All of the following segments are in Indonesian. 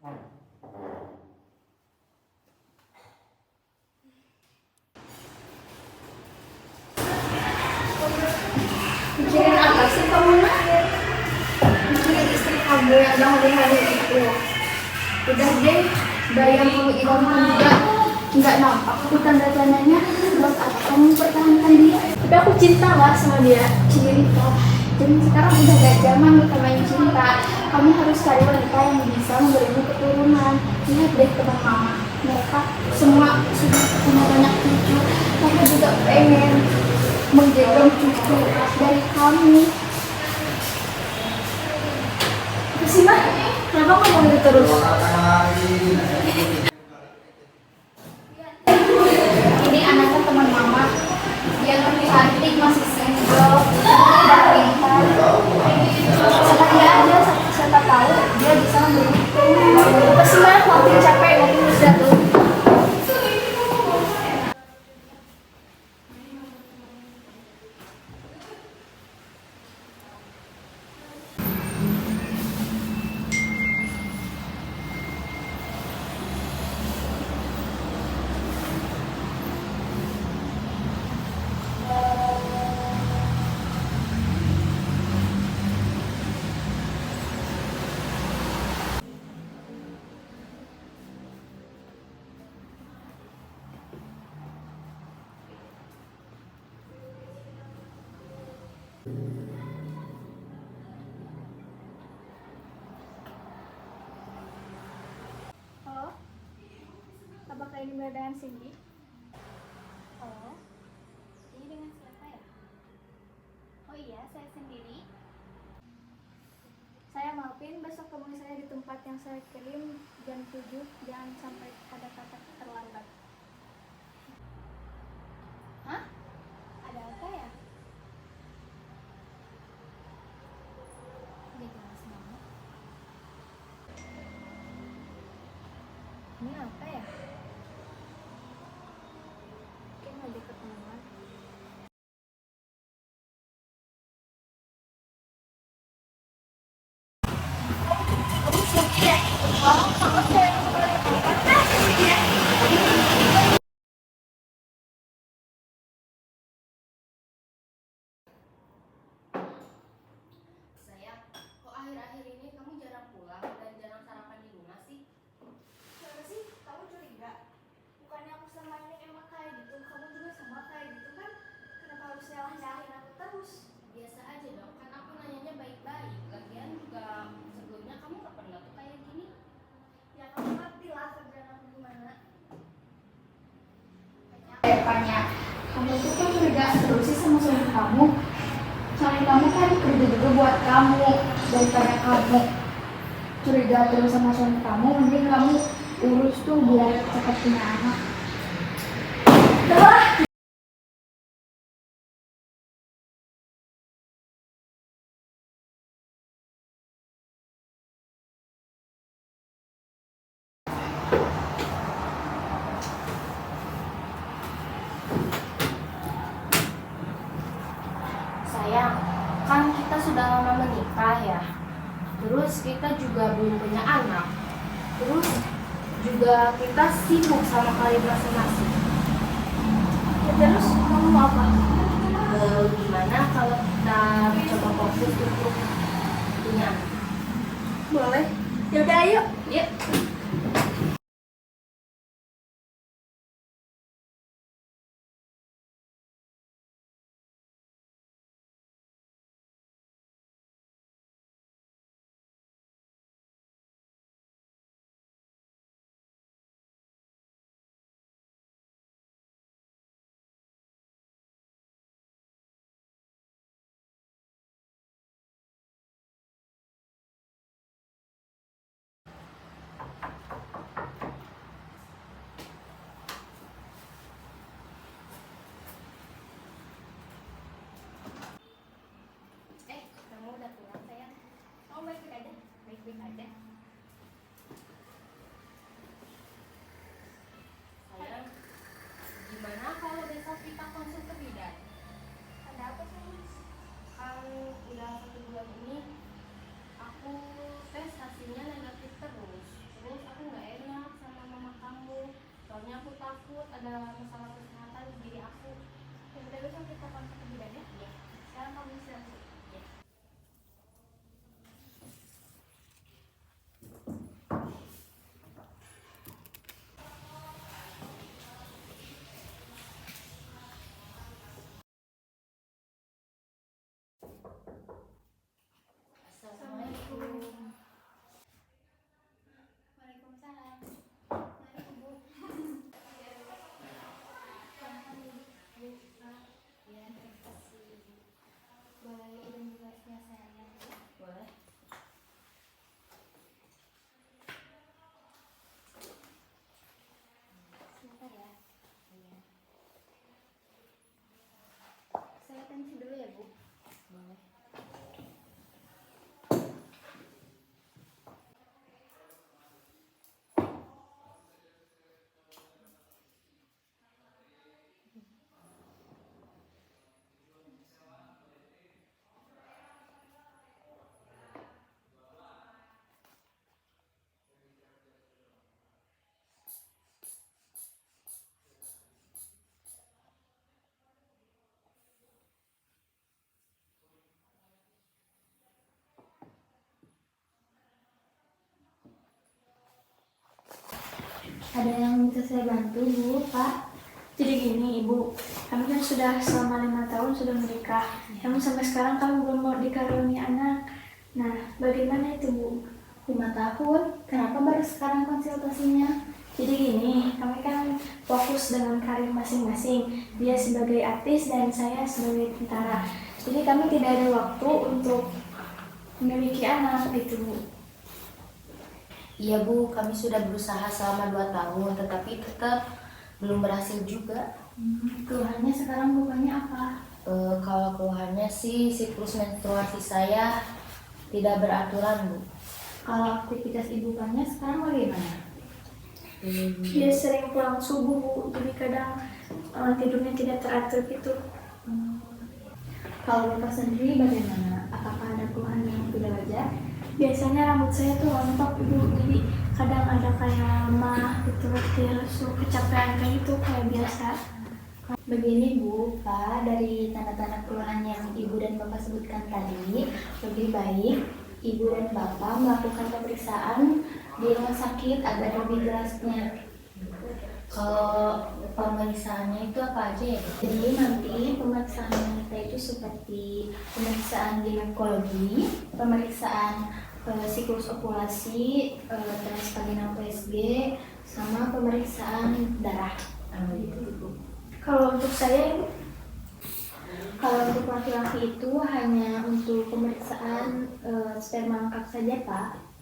Mikirin apa sih kamu nak? Mikirin istri kamu yang udah hari-hari itu. Udah deh, dari yang kamu idamkan juga nggak nampak tuh tanda-tandanya. Buat apa kamu pertahankan dia? Tapi aku cinta lah sama dia, cinta. Jadi sekarang udah gak zaman untuk main cinta. Kamu harus cari wanita yang bisa memberimu keturunan. Lihat deh teman mama, mereka semua sudah punya banyak cucu. Mereka juga pengen menggendong cucu dari kamu. Apa sih Mak? Kenapa ngomong gitu terus? Ini anaknya teman mama. Dia lebih cantik, masih single, tidak pintar. Sama dia aja, siapa tahu dia bisa memberi keturunan. Apa sih Mak? Waktu capek, waktu udah tuh. Halo, apakah ini benar Cindy? Halo, ini dengan siapa ya? Oh iya, saya sendiri. Saya maafin, besok temui saya di tempat yang saya kirim jam 7. Jangan sampai ada kata terlambat. Hah? Ada apa ya? Gak jelas banget. Ini apa ya? Mungkin lagi ketemuan. Sayang, kok akhir-akhir ini kamu jarang pulang dan jarang sarapan di rumah sih? Kenapa sih? Kamu curiga? Bukannya aku sama ini emang kayak gitu, kamu juga sama kayak gitu kan? Kenapa harus nyalahin aku terus? Biasa aja dong, kan aku nanyanya baik-baik. Lagian juga sebelumnya kamu gak pernah tuh kayak gini. Ya kamu ngerti lah kerjaan aku gimana. Tanya, kamu tuh kan curiga terus sih sama suami kamu. Suami kamu kan kerja juga buat kamu daripada kamu curiga terus sama suami kamu. Mending kamu urus tuh biar cepat punya anak. Udah. Sayang, kan kita sudah lama menikah ya. Terus kita juga belum punya anak. Terus juga kita sibuk sama karir masing-masing. Ya, terus kamu mau apa? Gimana kalau kita coba fokus untuk punya anak? Boleh. Yaudah ayo. Yuk. Kamu udah pulang sayang? Kamu baik-baik aja. Baik-baik aja. Sayang, gimana kalau besok kita konsul ke bidan? Ada apa sih, Mas? Kan udah 1 bulan ini aku tes hasilnya negatif terus. Terus ada masalah kesehatan di diri aku. Ya udah besok kita kontak ke bidan ya. Iya. Sekarang kamu istirahat. Iya. Assalamualaikum. Waalaikumsalam. Mari Bu. Silakan duduk, Bu. Ya, terima kasih. Boleh identitasnya saya lihat Bu? Boleh. Sebentar ya. Iya, Saya tensi dulu ya Bu. boleh. Ada yang bisa saya bantu Bu, Pak? Jadi gini Ibu, kami kan sudah selama 5 tahun sudah menikah. Namun sampai sekarang kami belum mau dikaruniai anak. Nah, bagaimana itu Bu? 5 tahun? Kenapa baru sekarang konsultasinya? Jadi gini, kami kan fokus dengan karir masing-masing. Dia sebagai artis dan saya sebagai tentara. Jadi kami tidak ada waktu untuk memiliki anak gitu Bu. Iya Bu, kami sudah berusaha selama 2 tahun, tetapi tetap belum berhasil juga. Keluhannya sekarang bapaknya apa? Kalau keluhannya sih siklus menstruasi saya tidak beraturan Bu. Kalau aktivitas ibu bapaknya sekarang bagaimana? Hmm, Dia sering pulang subuh Bu, jadi kadang tidurnya tidak teratur gitu. Kalau bapak sendiri bagaimana? Apakah ada keluhan yang tidak wajar? Biasanya rambut saya tuh rontok Ibu, jadi kadang ada kayak lemah gitu, terus kecapean kayak gitu kayak biasa. Begini Bu, Pak, dari tanda-tanda keluhan yang Ibu dan Bapak sebutkan tadi, lebih baik Ibu dan Bapak melakukan pemeriksaan di rumah sakit agar lebih jelasnya. Kalau pemeriksaannya itu apa aja ya Bu? Jadi nanti pemeriksaan kita itu seperti pemeriksaan ginekologi, pemeriksaan siklus ovulasi, tes vaginal PSG, sama pemeriksaan darah. Gitu. Kalau untuk saya, kalau untuk laki-laki itu hanya untuk pemeriksaan sperma lengkap saja Pak.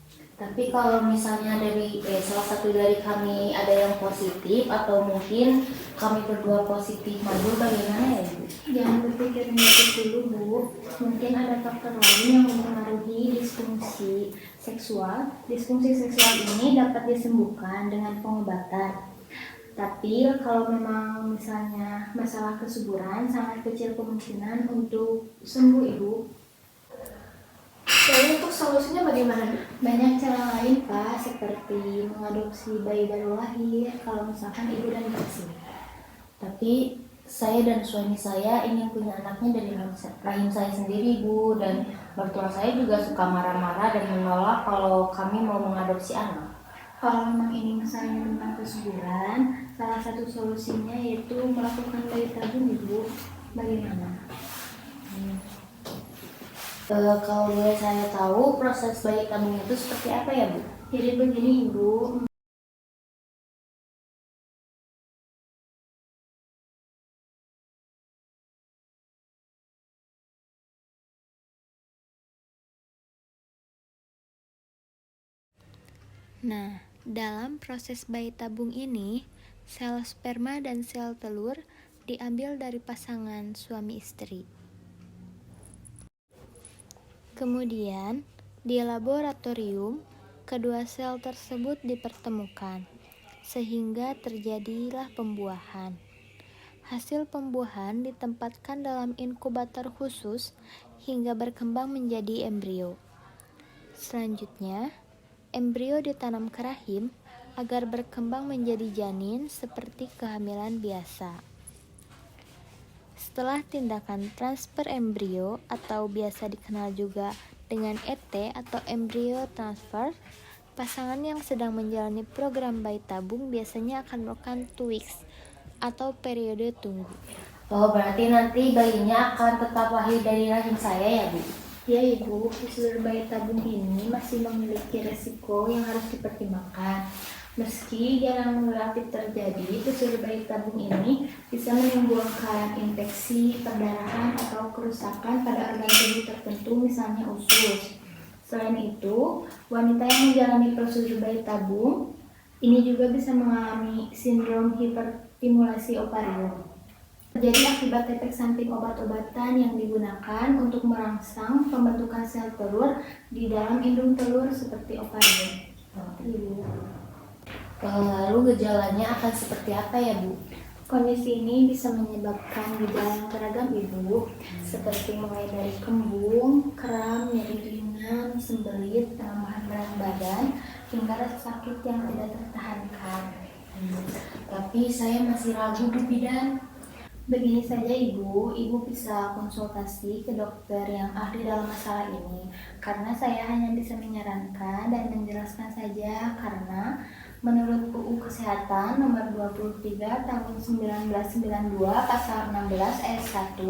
Tapi kalau misalnya dari salah satu dari kami ada yang positif atau mungkin kami berdua positif madu, bagaimana ya Bu? Jangan berpikir negatif dulu Bu, mungkin ada faktor lain yang mempengaruhi disfungsi seksual. Disfungsi seksual ini dapat disembuhkan dengan pengobatan. Tapi kalau memang misalnya masalah kesuburan, sangat kecil kemungkinan untuk sembuh Ibu. Jadi untuk solusinya bagaimana Bu? Banyak cara lain Pak, seperti mengadopsi bayi baru lahir kalau misalkan ibu dan bersih. Tapi saya dan suami saya ingin punya anaknya dari rahim saya sendiri Bu, dan mertua saya juga suka marah-marah dan menolak kalau kami mau mengadopsi anak. Kalau memang ini misalnya tentang kesuburan, salah satu solusinya yaitu melakukan bayi tabung Ibu. Bagaimana? Kalau boleh saya tahu proses bayi tabung itu seperti apa ya Bu? Jadi begini Ibu. Nah, dalam proses bayi tabung ini, sel sperma dan sel telur diambil dari pasangan suami istri. Kemudian, di laboratorium, kedua sel tersebut dipertemukan, sehingga terjadilah pembuahan. Hasil pembuahan ditempatkan dalam inkubator khusus hingga berkembang menjadi embrio. Selanjutnya, embrio ditanam ke rahim, agar berkembang menjadi janin seperti kehamilan biasa. Setelah tindakan transfer embrio atau biasa dikenal juga dengan ET atau embryo transfer, pasangan yang sedang menjalani program bayi tabung biasanya akan melakukan 2 weeks atau periode tunggu. Oh, berarti nanti bayinya akan tetap lahir dari rahim saya ya, Bu? Ya Ibu, prosedur bayi tabung ini masih memiliki resiko yang harus dipertimbangkan. Meski jarang relatif terjadi, prosedur bayi tabung ini bisa menimbulkan infeksi, perdarahan, atau kerusakan pada organ tubuh tertentu, misalnya usus. Selain itu, wanita yang menjalani prosedur bayi tabung ini juga bisa mengalami sindrom hiperstimulasi ovarium. Terjadi akibat efek samping obat-obatan yang digunakan untuk merangsang pembentukan sel telur di dalam indung telur seperti ovarium. Ibu. Lalu gejalanya akan seperti apa ya, Bu? Kondisi ini bisa menyebabkan gejala yang beragam Ibu, seperti mulai dari kembung, kram, nyeri ringan, sembelit, penambahan berat badan, hingga rasa sakit yang tidak tertahankan. Tapi saya masih ragu, Bu Bidan. Begini saja Ibu bisa konsultasi ke dokter yang ahli dalam masalah ini, karena saya hanya bisa menyarankan dan menjelaskan saja karena menurut UU Kesehatan nomor 23 tahun 1992 pasal 16 ayat 1,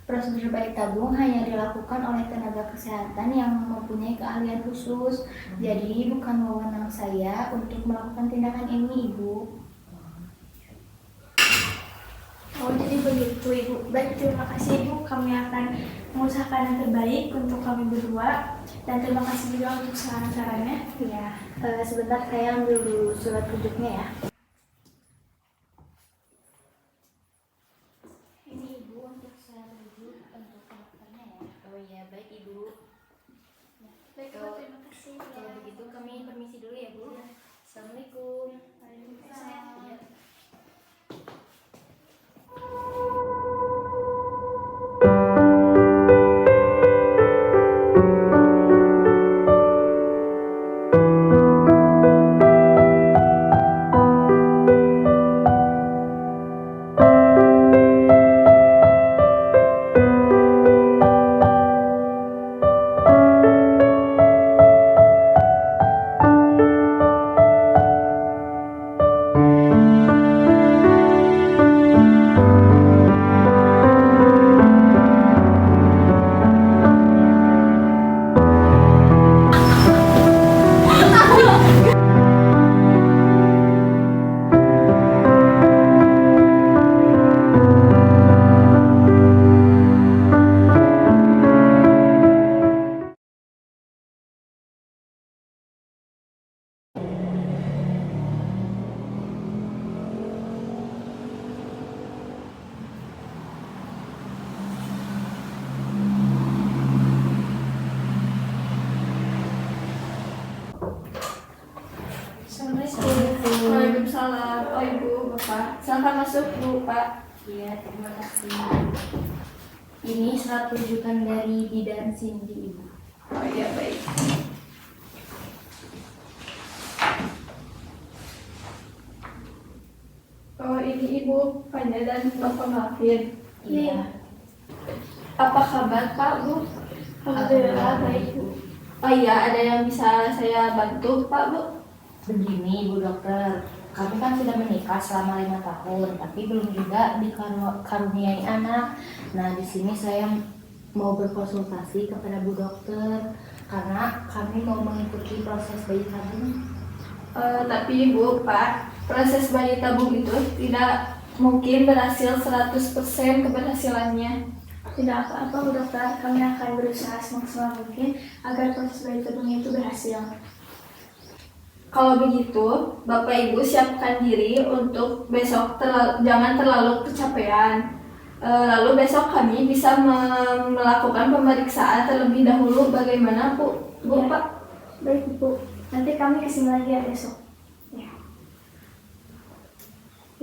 prosedur bayi tabung hanya dilakukan oleh tenaga kesehatan yang mempunyai keahlian khusus. Jadi bukan wewenang saya untuk melakukan tindakan ini, Ibu. Oh, jadi begitu Ibu. Baik, terima kasih Ibu. Kami akan mengusahakan yang terbaik untuk kami berdua. Dan terima kasih juga untuk saran-sarannya. Ya, sebentar saya ambil dulu surat rujuknya ya. Ini Ibu untuk surat rujuk untuk dokternya ya. Oh iya, baik Ibu. Baik, Ibu, terima kasih. Kalau begitu kami permisi dulu ya, Bu. Assalamualaikum. Waalaikumsalam. Ya. Assalamualaikum. Waalaikumsalam. Oh Ibu, Bapak. Silakan masuk Bu, Pak. Iya, terima kasih. Ini surat rujukan dari Bidan Cindy, Ibu. Oh iya, baik. Oh, ini Ibu Fanya dan Bapak Malvin. Iya. Apa kabar Pak, Bu? Alhamdulillah baik Bu. Oh iya, ada yang bisa saya bantu Pak, Bu? Begini, Bu Dokter. Kami kan sudah menikah selama 5 tahun, tapi belum juga dikaruniai anak. Nah, di sini saya mau berkonsultasi kepada Bu Dokter karena kami mau mengikuti proses bayi tabung. Tapi Bu, Pak, proses bayi tabung itu tidak mungkin berhasil 100% keberhasilannya. Tidak apa-apa Bu Dokter, kami akan berusaha semaksimal mungkin agar proses bayi tabung itu berhasil. Kalau begitu, Bapak Ibu siapkan diri untuk besok jangan terlalu kecapean. Lalu besok kami bisa melakukan pemeriksaan terlebih dahulu. Bagaimana Bu? Bu, Ya. Pak? Baik Bu, nanti kami kesini lagi ya besok. Ya.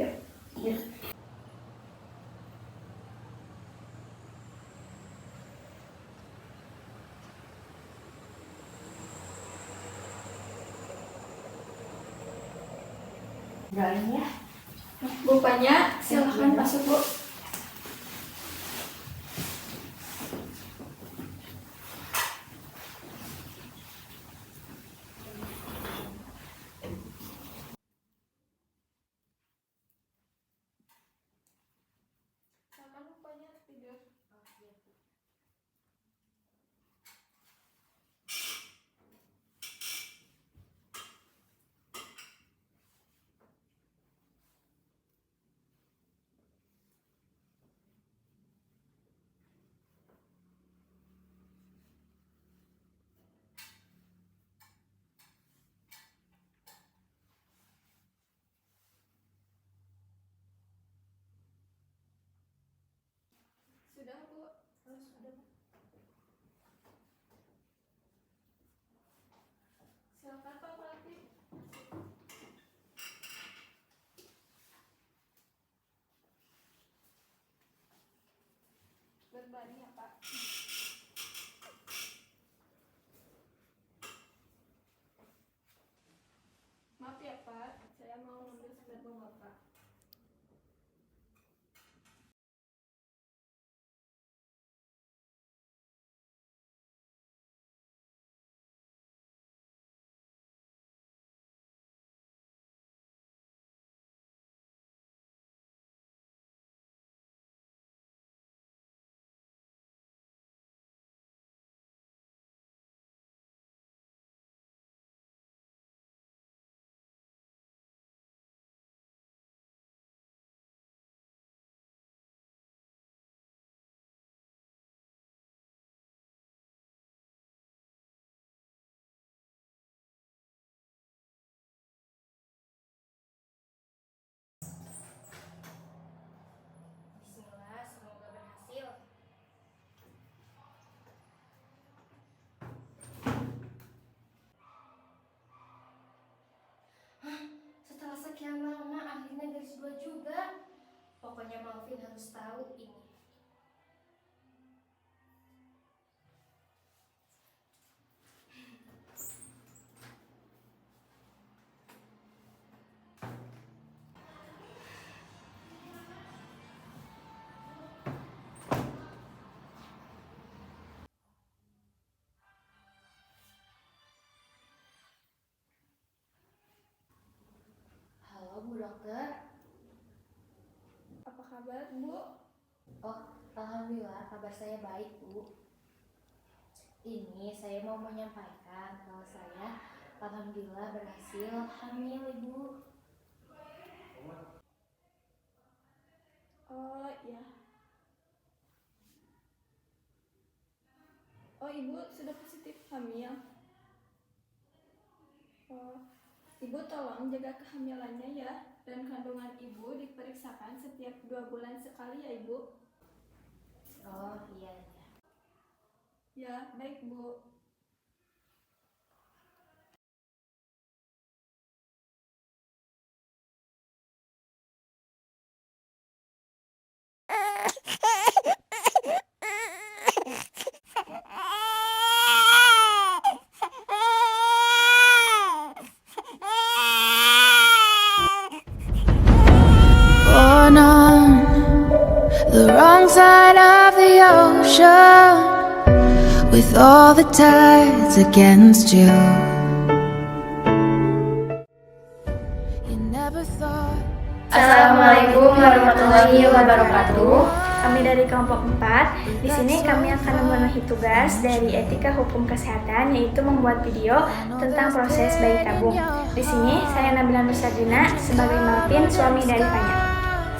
Yuk. Ya. Doain ya. Bupanya silakan masuk Bu. Sama bupanya tidur. Sudah Bu. Oh, sudah. Silakan Pak Pelatih. Berbaring ya Pak. Maaf ya Pak, saya mau ngambil sebentar Bapak. Bismillah, semoga berhasil. Setelah sekian lama, akhirnya garis 2 juga. Pokoknya Malvin harus tahu ini. Halo Bu Dokter. Apa kabar Bu? Oh, alhamdulillah kabar saya baik Bu. Ini saya mau menyampaikan kalau saya alhamdulillah berhasil hamil Ibu. Oh ya. Oh Ibu sudah positif hamil. Oh, Ibu tolong jaga kehamilannya ya. Dan kandungan Ibu diperiksakan setiap 2 bulan sekali ya Ibu. Oh iya iya. Ya, baik Bu. Born on the wrong side of the ocean, with all the tides against you. You never thought. Assalamualaikum warahmatullahi wabarakatuh. Kami dari kelompok 4. Di sini kami akan memenuhi tugas dari etika hukum kesehatan, yaitu membuat video tentang proses bayi tabung. Di sini saya Nabila Nursardina sebagai Malvin, suami dari Fanya.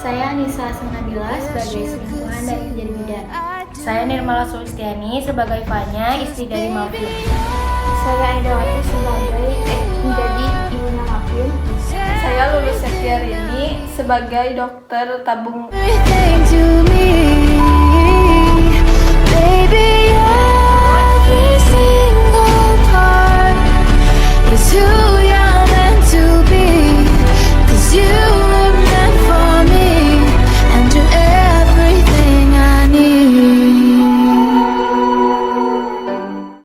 Saya Nisa Senabila sebagai selingkuhan dari Kejari Bidan. Saya Nirmala Sulistiani sebagai Fanya, istri dari Malvin. Saya Aidawati sebagai menjadi ibunya Malvin. Saya Lulus Setiarini sebagai dokter tabung. Everything to me.